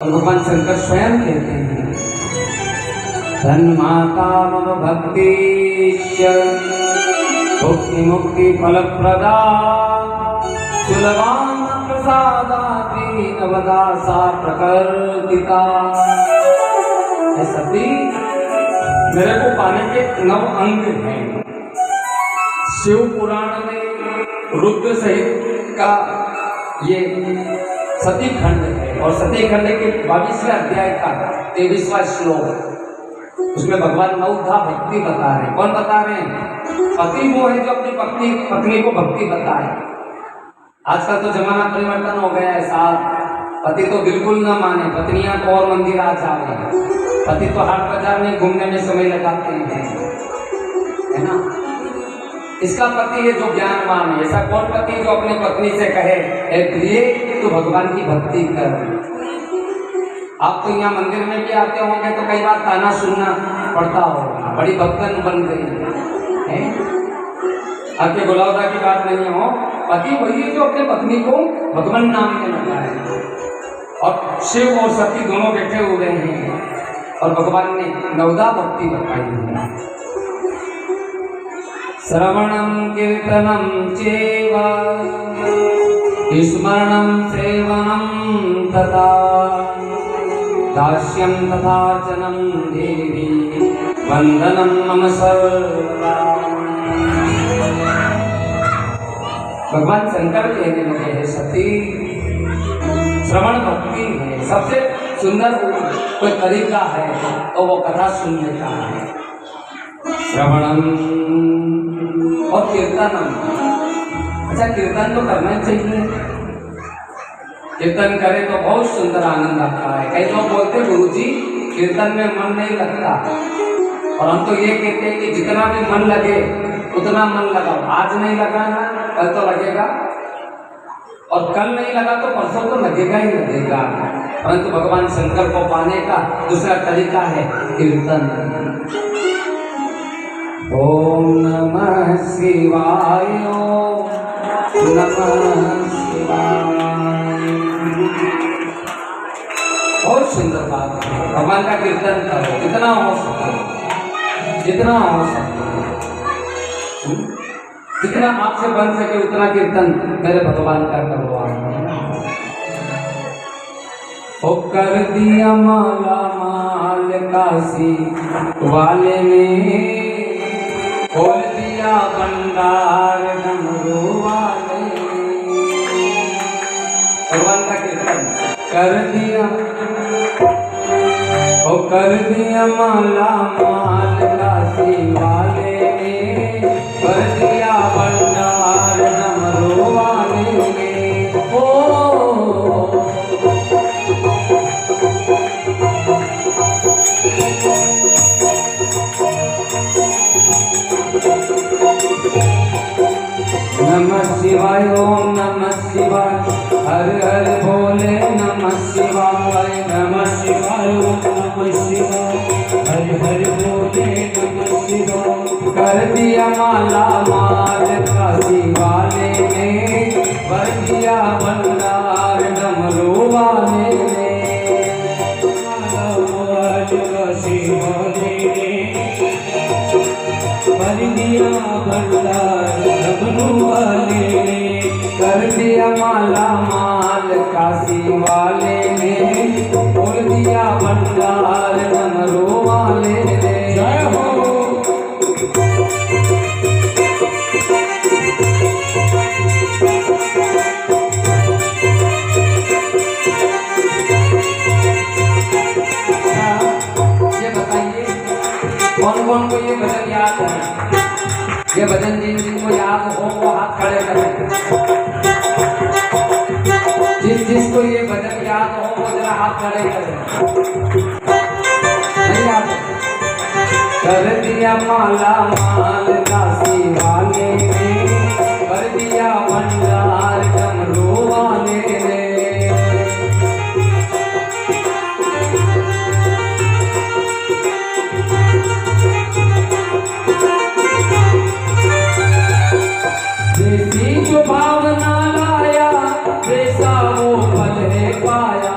भगवान शंकर स्वयं कहते हैं धन्माता मम भक्तिश्च भुक्ति मुक्ति फलप्रदा सुलभान प्रसादाति नवदासा प्रकृतिता। सती मेरे को पाने के 9 अंग हैं। शिव पुराण में रुद्र सहित का ये सती खंड है और सती खंड के 22वें अध्याय का 23वां श्लोक, उसमें भगवान 9धा भक्ति बता रहे हैं। कौन बता रहे हैं? पति वो है जो अपनी पत्नी को भक्ति बताए। आजकल तो जमाना परिवर्तन हो गया है साहब, पति तो बिल्कुल ना माने, पत्नियां तो और मंदिर आ जा रही है। पति तो हाट बाजार में घूमने में समय लगाते हैं, है ना। इसका पति है जो ज्ञानवान है। ऐसा कौन पति जो अपनी पत्नी से कहे ए प्रिय तो भगवान की भक्ति कर। आप तो यहाँ मंदिर में भी आते होंगे तो कई बार ताना सुनना पड़ता होगा, बड़ी भक्तन बन गई है। आपके गुलावदा की बात नहीं हो, पति वही है जो अपने पत्नी को भगवान नाम में लगाए। और शिव और सती दोनों बैठे हुए हैं और भगवान ने 9धा भक्ति बताई है। श्रवणं कीर्तनं चैव स्मरणं सेवनं तथा दास्यं तथार्चनं देवी वंदनं मम सर्वदा। भगवान शंकर कहने लगे हैं सती श्रवण भक्ति है, सबसे सुंदर कोई तरीका है तो वो कथा सुनने का है। श्रवणम और कीर्तनम। अच्छा, कीर्तन तो करना ही चाहिए। कीर्तन करे तो बहुत सुंदर आनंद आता है। कई लोग बोलते गुरुजी कीर्तन में मन नहीं लगता, और हम तो ये कहते हैं कि जितना भी मन लगे उतना मन लगाओ। आज नहीं लगा ना, कल तो लगेगा, और कल नहीं लगा तो परसों तो लगेगा ही लगेगा। परंतु भगवान शंकर को पाने का दूसरा तरीका है कीर्तन। ओम नमः शिवाय, ओम नमः शिवाय। बहुत सुंदर बात है, भगवान का कीर्तन करो जितना हो सके, जितना हो सके, जितना आपसे बन सके उतना कीर्तन मेरे भगवान का करो। ओ कर दिया माला माल काशी वाले ने, खोल दिया भंडार डमरू वाले। भगवान का कीर्तन कर दिया, ओ कर दिया माला माल काशी वाले ने, कर दिया भंडार डमरू वाले ने। नमः शिवाय, ओम नमः शिवाय, हर हर भोले नमः शिवाय। नमः शिवाय, ओम नमः शिवाय, हर हर भोले नमः शिवाय। कर दिया माला माल काशी वाले ने, भर दिया भंडार डमरू वाले ने। माल काशी वाले ने, भर दिया भंडार डमरू वाले ने। कर दिया माला माल काशी वाले ने, खोल दिया भंडार डमरू वाले ने। जय हो। ये बताइए कौन कौन को ये भजन याद है? ये भजन जिनको याद हो वो हाथ खड़े करें। जिसको ये भजन याद हो वो जरा हाथ खड़े करें। नहीं याद? कर दिया माला माल काशी वाले ने, कर दिया भंडार डमरू वाले ने। जो भावना लाया वैसा वो फल है पाया।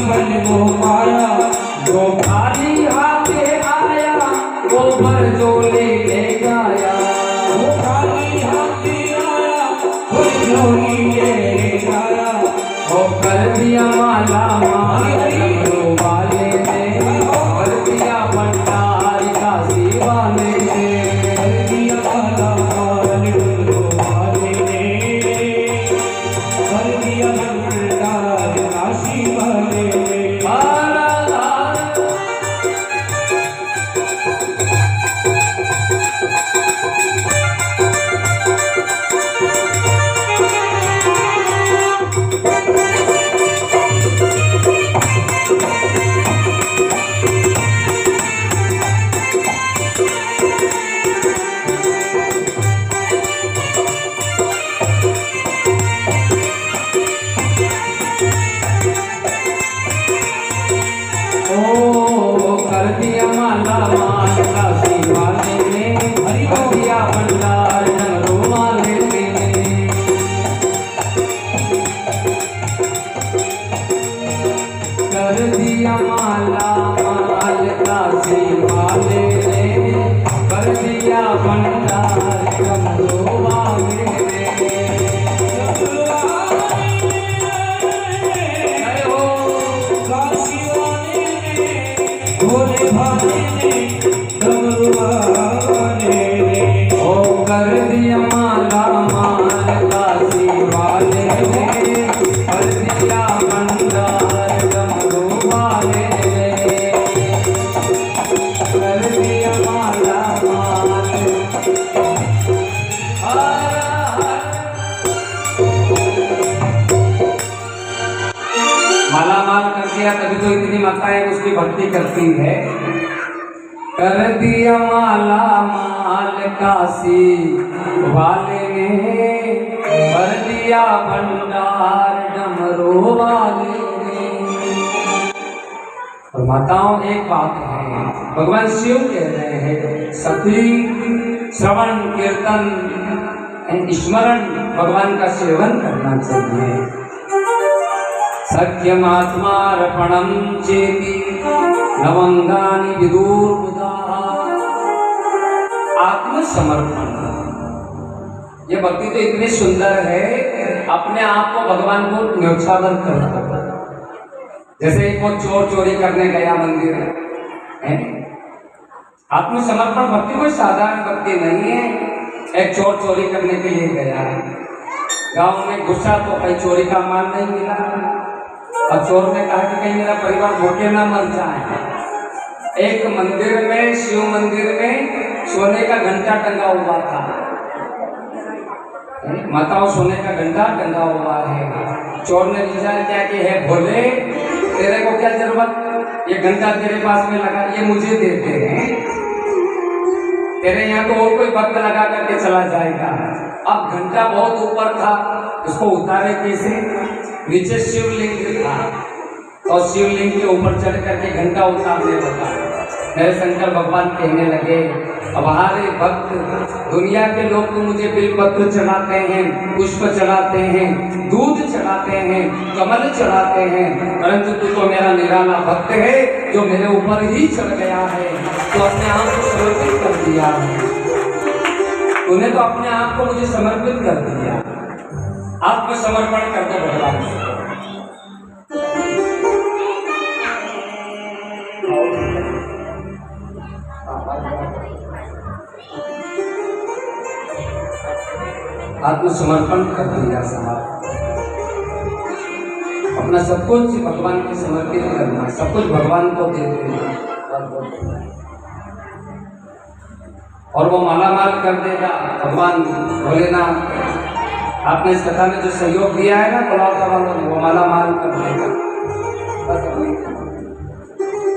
फल वो पाया, जो खाली हाथे आया वो भर झोली ले गया, वो खाली हाथी आया फल झोली ले आया, वो कर दिया माला माल डमरू वाले ने, कर दिया भंडार काशी वाले ने, कर दिया माला माल डमरू वाले ने, कर दिया भंडार काशी वाले ने। कर दिया माला माल काशी वाले ने, हरि कर दिया भंडार डमरू वाले ने, कर दिया माला माल काशी वाले ने, कर दिया भंडार डमरू वाले ने। जय हो काशी वाले ने, भोले भाले ने, डमरू वाले ने, ओ कर दिया माला माल काशी वाले ने, कर दिया भंडार डमरू वाले ने, कर दिया माला माल। माला माल कर दिया तभी तो इतनी माताएं उसकी भक्ति करती है। कर दिया माला माल काशी वाले ने, कर दिया भंडार डमरू वाले ने। और माताओं एक बात है, भगवान शिव कह रहे हैं सती श्रवण कीर्तन स्मरण भगवान का सेवन करना चाहिए। सख्यमात्मार्पणं चेति नवंगानि विदुर्बुधाः। आत्मसमर्पण, ये भक्ति तो इतनी सुंदर है, अपने आप को भगवान को न्यौछावर करता है। जैसे एक वो चोर चोरी करने गया मंदिर है, आत्मसमर्पण भक्ति कोई साधारण भक्ति नहीं है। एक चोर चोरी करने के लिए गया, गांव में घुसा तो कहीं चोरी का माल नहीं मिला। अब चोर ने कहा कि कहीं मेरा परिवार भूखे ना मर जाए। एक मंदिर में, शिव मंदिर में सोने का घंटा टंगा हुआ था। माताओं, सोने का घंटा टंगा हुआ है। चोर ने विचार किया कि है भोले, तेरे को क्या जरूरत, ये घंटा तेरे पास में लगा, ये मुझे देते हैं, तेरे यहाँ तो और कोई भक्त लगा करके चला जाएगा। अब घंटा बहुत ऊपर था, उसको उतारे कैसे? नीचे शिवलिंग था और शिवलिंग के ऊपर चढ़ करके घंटा उतारने लगा। मेरे शंकर भगवान कहने लगे, अब हमारे भक्त दुनिया के लोग तो मुझे बिलपत्र चढ़ाते हैं, पुष्प चढ़ाते हैं, दूध चढ़ाते हैं, कमल चढ़ाते हैं, परंतु तू तो मेरा निराला भक्त है जो मेरे ऊपर ही चढ़ गया है, तो अपने आप को समर्पित कर दिया। तूने तो अपने आप को मुझे समर्पित कर दिया। आत्मसमर्पण कर दो भगवान। आत्मसमर्पण कर दिया साहब, अपना सब कुछ भगवान को समर्पित करना, सब कुछ भगवान को दे देना और वो मालामाल कर देगा भगवान भोलेनाथ। आपने इस कथा में जो सहयोग दिया है ना कोलावता वालों ने, वो मालामाल कर देगा।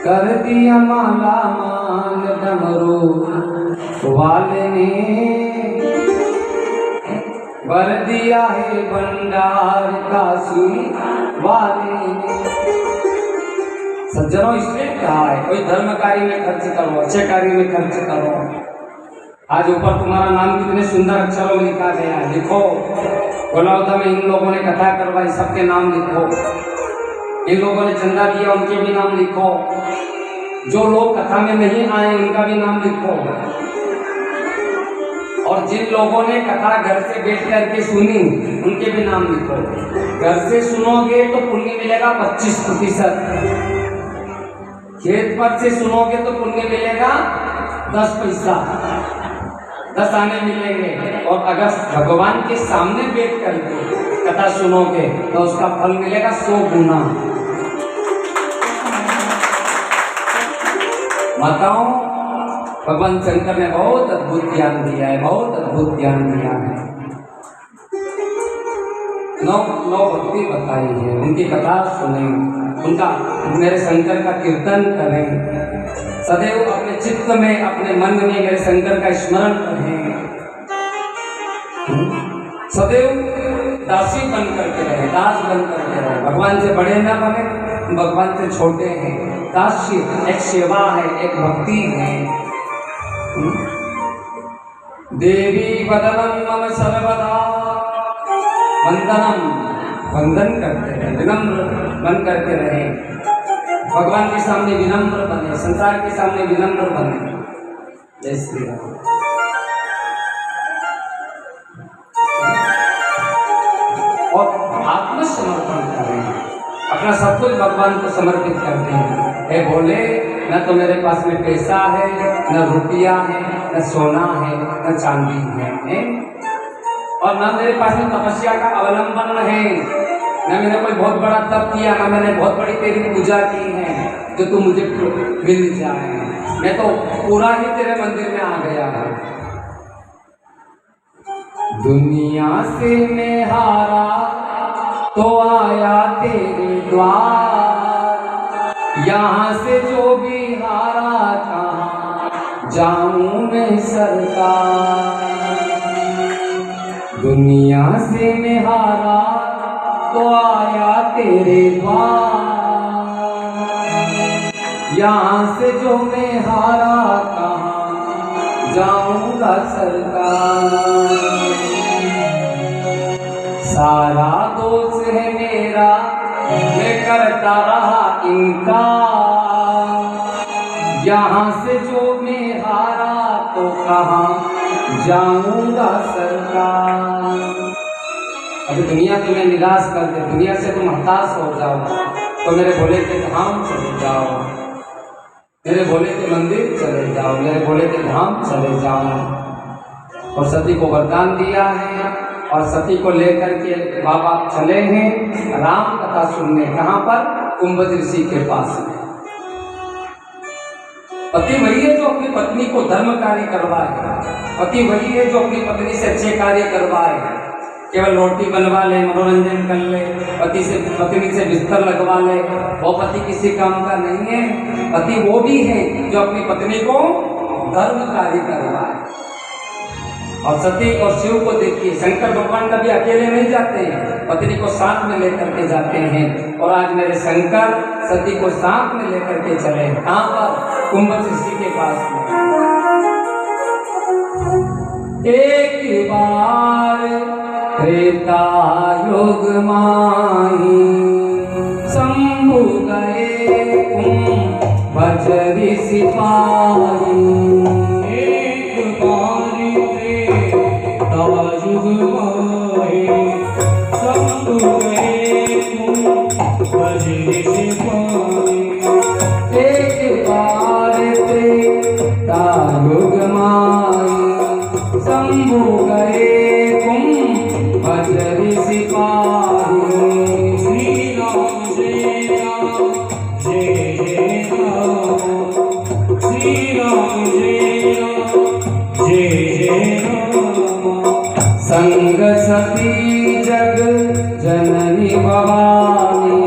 कर दिया मालामाल डमरू वाले ने, भर दिया है भंडार काशी वाले ने। सज्जनों, इसलिए कहा है कोई धर्म कार्य में खर्च करो, अच्छे कार्य में खर्च करो। आज ऊपर तुम्हारा नाम कितने सुंदर अक्षरों में लिखा गया है, लिखो। गोलावता में इन लोगों ने कथा करवाई, सबके नाम लिखो। इन लोगों ने चंदा दिया उनके भी नाम लिखो, जो लोग कथा में नहीं आए उनका भी नाम लिखो, और जिन लोगों ने कथा घर से बैठ करके सुनी उनके भी नाम लिखो। घर से सुनोगे तो पुण्य मिलेगा 25%, खेत पर से सुनोगे तो पुण्य मिलेगा 10 पैसा, 10 आने मिलेंगे, और अगर भगवान के सामने बैठ करके कथा सुनोगे तो उसका फल मिलेगा 100 गुना। माताओं, भगवान शंकर ने बहुत अद्भुत ज्ञान दिया है, बहुत अद्भुत ज्ञान दिया है। 9 भक्ति बताई है, उनकी कथा सुने, उनका मेरे शंकर का कीर्तन करें, सदैव अपने चित्त में अपने मन में मेरे शंकर का स्मरण करें, सदैव दासी बन करके रहे, दास बन करके रहे। भगवान से बड़े ना बने, भगवान से छोटे हैं। दासी एक सेवा है, एक भक्ति है। देवी वदनम मम सर्वदा, वंदनम, वंदन करते रहे, विनम्र बन करके रहे, भगवान के सामने विनम्र बने, संसार के सामने विनम्र बने। जय श्री राम। और आत्मसमर्पण करें, अपना सब कुछ भगवान को समर्पित करते हैं। हे भोले, न तो मेरे पास में पैसा है, न रुपया है, न सोना है, न चांदी है, और न मेरे पास में तपस्या का अवलंबन है, न मैंने कोई बहुत बड़ा तप किया, न मैंने बहुत बड़ी तेरी पूजा की है जो तू मुझे मिल जाए। मैं तो पूरा ही तेरे मंदिर में आ गया हूँ। दुनिया से मैं हारा तो आया तेरे द्वार, यहाँ से जो भी हारा कहाँ जाऊं मैं सरकार। दुनिया से मैं हारा तो आया तेरे द्वार, यहाँ से जो मैं हारा कहाँ जाऊंगा सरकार। सारा दोष है मेरा, मैं करता रहा इनकार, यहाँ से जो मैं हारा तो कहाँ जाऊंगा सरकार। अभी दुनिया तुम्हें निराश कर दे, दुनिया से तुम हताश हो जाओ, तो मेरे भोले के धाम चले जाओ, मेरे भोले के मंदिर चले जाओ, मेरे भोले के धाम चले जाओ। और सती को वरदान दिया है, और सती को लेकर के बाबा चले हैं राम कथा सुनने। कहाँ पर? कुंभज ऋषि के पास में। पति वही है जो अपनी पत्नी को धर्म कार्य करवाए, पति वही है जो अपनी पत्नी से अच्छे कार्य करवाए। केवल रोटी बनवा ले, मनोरंजन कर ले, पत्नी से बिस्तर लगवा ले, वो पति किसी काम का नहीं है। पति वो भी है जो अपनी पत्नी को धर्म कार्य करवाए। और सती और शिव को देखिए, शंकर भगवान कभी अकेले नहीं जाते हैं, पत्नी को साथ में लेकर के जाते हैं। और आज मेरे शंकर सती को साथ में लेकर के चले। कहाँ पर? कुंभज ऋषि के पास में। एक बार त्रेता युग माही, शंभु गए कुंभज ऋषि पाही। एक बार त्रेता युग माही, शंभु गए कुंभज ऋषि पाही। एक बार त्रेता युग माही, शंभु गए कुंभज ऋषि पाही। श्री राम जय राम जय जय राम, श्री राम जय राम जय जय राम। संग सती जग जननी भवानी,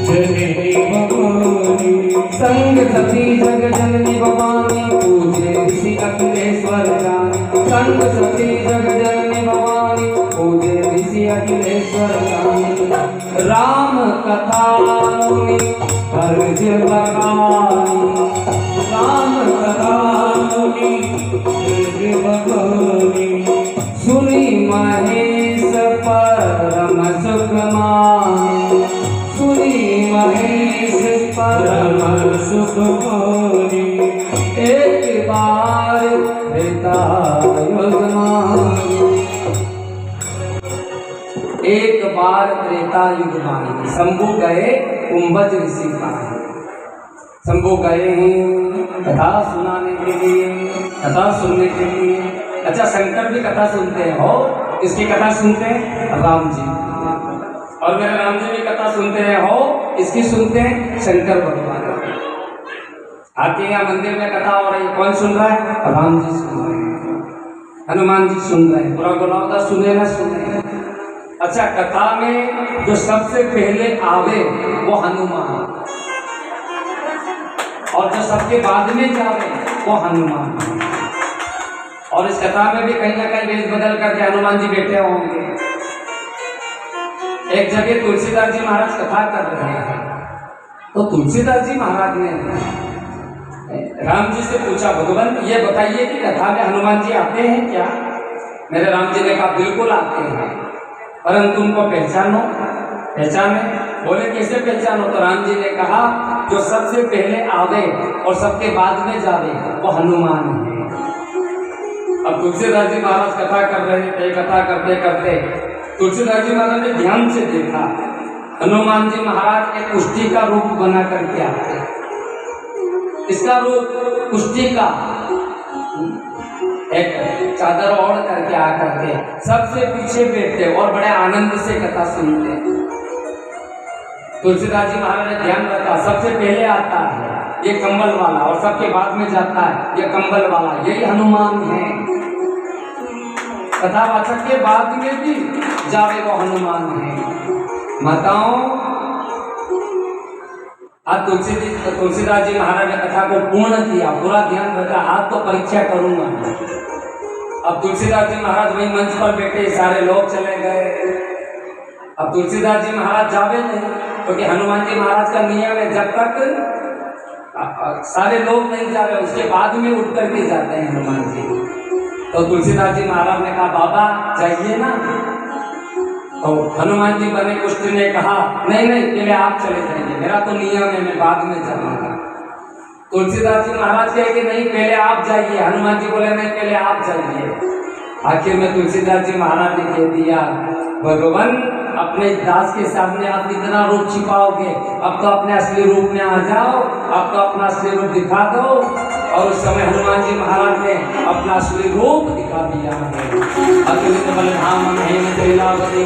जननी भवानी। संग सती जग जननी भवानी, पूजे ऋषि अखिलेश्वर जानी। संग सती जग जननी भवानी, पूजे ऋषि अखिलेश्वर जानी। राम कथा मुनि हर्ष बखानी, राम कथा मुनि हर्ष बखानी। सुनी महेश परम सुख मानी सुनी महेश परम सुख मानी एक बार त्रेता युग मानी एक बार त्रेता युग मानी। शंभु गए कुंभज ऋषि पाए। शंभु गए हैं कथा सुनाने के लिए, कथा सुनने के लिए। अच्छा, शंकर भी कथा सुनते हैं। हो किसकी कथा सुनते हैं? राम जी। और मेरे राम जी भी कथा सुनते हैं। हो इसकी सुनते हैं? शंकर भगवान। आपके यहाँ मंदिर में कथा हो रही है, कौन सुन रहा है? राम जी सुन रहे हैं, हनुमान जी सुन रहे हैं। पूरा गुलावदा सुने ना सुने। अच्छा, कथा में जो सबसे पहले आवे वो हनुमान, और जो सबके बाद में जावे वो हनुमान। और इस कथा में भी कहीं ना कहीं वेश बदल करके हनुमान जी बैठे होंगे। एक जगह तुलसीदास जी महाराज कथा कर रहे हैं, तो तुलसीदास जी महाराज ने राम जी से पूछा, भगवान ये बताइए कि कथा में हनुमान जी आते हैं क्या? मेरे राम जी ने कहा बिल्कुल आते हैं, परंतु उनको पहचाने। बोले कैसे पहचानो? तो राम जी ने कहा जो सबसे पहले आवे और सबके बाद में जावे वो हनुमान है। अब तुलसीदास जी महाराज कथा कर रहे थे। कथा करते करते तुलसीदास जी महाराज ने ध्यान से देखा, हनुमान जी महाराज एक कुश्ती का रूप बना करके आते। इसका रूप कुश्ती का, एक चादर ओढ़ करके आ करके सबसे पीछे बैठते और बड़े आनंद से कथा सुनते। तुलसीदास जी महाराज ने ध्यान रखा, सबसे पहले आता है ये कंबल वाला और सबके बाद में जाता है ये कंबल वाला, यही हनुमान है। कथावाचक के बाद में भी जावे वो हनुमान है। माताओं, आज तुलसीदास जी महाराज ने कथा को पूर्ण किया, पूरा ध्यान रखा। आज तो परीक्षा करूंगा। अब तुलसीदास जी महाराज वही मंच पर बैठे, सारे लोग चले गए। अब तुलसीदास जी महाराज जावे नहीं, क्योंकि हनुमान जी महाराज का नियम है जब तक सारे लोग नहीं जावे उसके बाद में उठ करके जाते हैं हनुमान जी। तो तुलसीदास जी महाराज ने कहा बाबा जाइए ना। तो हनुमान जी बने कुश्ती ने कहा नहीं नहीं, पहले आप चले जाइए, मेरा तो नियम है, मैं बाद में जाऊंगा। तुलसीदास जी महाराज कहे कि नहीं पहले आप जाइए। हनुमान जी बोले नहीं पहले आप जाइए। आखिर में तुलसीदास जी महाराज ने कह दिया, भगवान अपने दास के सामने आप इतना रूप छिपाओगे, अब तो अपने असली रूप में आ जाओ, अब तो अपना असली रूप दिखा दो। और उस समय हनुमान जी महाराज ने अपना असली रूप दिखा दिया है। अतुलित बलधाम लीलावती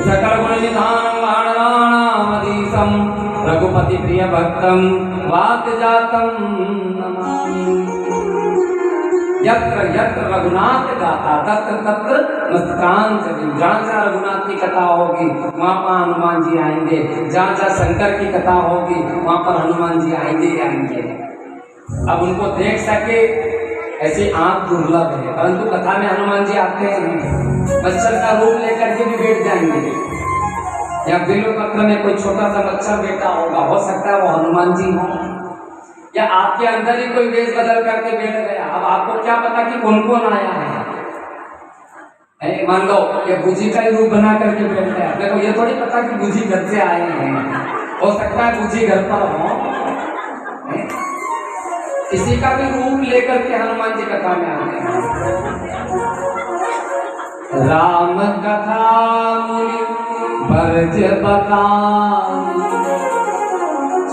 सकल गुण निधानम वाणराणामधीशम रघुपति प्रिय भक्तम वात जातम नमामि। यत्र यत्र रघुनाथ गाथा तत्र तत्र मस्तकांजलि। जहाँ जहाँ रघुनाथ की कथा होगी वहाँ पर हनुमान जी आएंगे, जहाँ जहाँ शंकर की कथा होगी वहाँ पर हनुमान जी आएंगे ही आएंगे। अब उनको देख सके ऐसी आंख दुर्लभ है, परंतु कथा में हनुमान जी आते हैं। मच्छर का रूप लेकर के भी बैठ जाएंगे, या बिल्व पत्र में कोई छोटा सा मच्छर बैठा होगा, हो सकता है वो हनुमान जी हो, या आपके अंदर ही कोई वेश बदल करके बैठ गया। अब आपको क्या पता कि कौन कौन आया है? मान लो ये गुजी का ही रूप बना करके बैठ गया, देखो ये थोड़ी पता कि गुजी घर से आए हैं, हो सकता है गुजी घर पर हो। किसी का भी रूप लेकर के हनुमान जी कथा में आते हैं। राम कथा मुनि बरज बखानी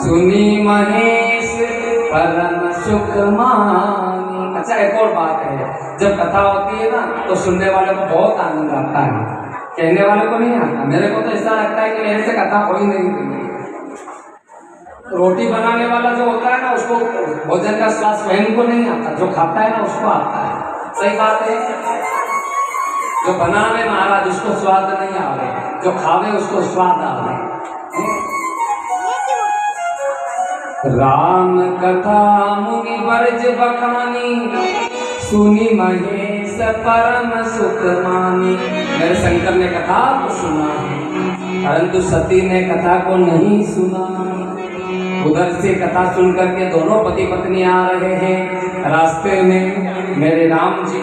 सुनी महेश परम सुख मानी। अच्छा, एक और बात है, जब कथा होती है ना तो सुनने वाले को बहुत आनंद आता है, कहने वाले को नहीं आता। मेरे को तो ऐसा लगता है कि मेरे से कथा हो ही नहीं रही। रोटी बनाने वाला जो होता है ना उसको भोजन का स्वाद स्वयं को नहीं आता, जो खाता है ना उसको आता है। सही बात है। जो बनावे महाराज उसको स्वाद नहीं आवे, जो खावे उसको स्वाद आवे। राम कथा मुनि बरज बखानी सुनी महेश परम सुख मानी। मेरे शंकर ने कथा को सुना है, परंतु सती ने कथा को नहीं सुना। उधर से कथा सुन करके दोनों पति पत्नी आ रहे हैं। रास्ते में मेरे राम जी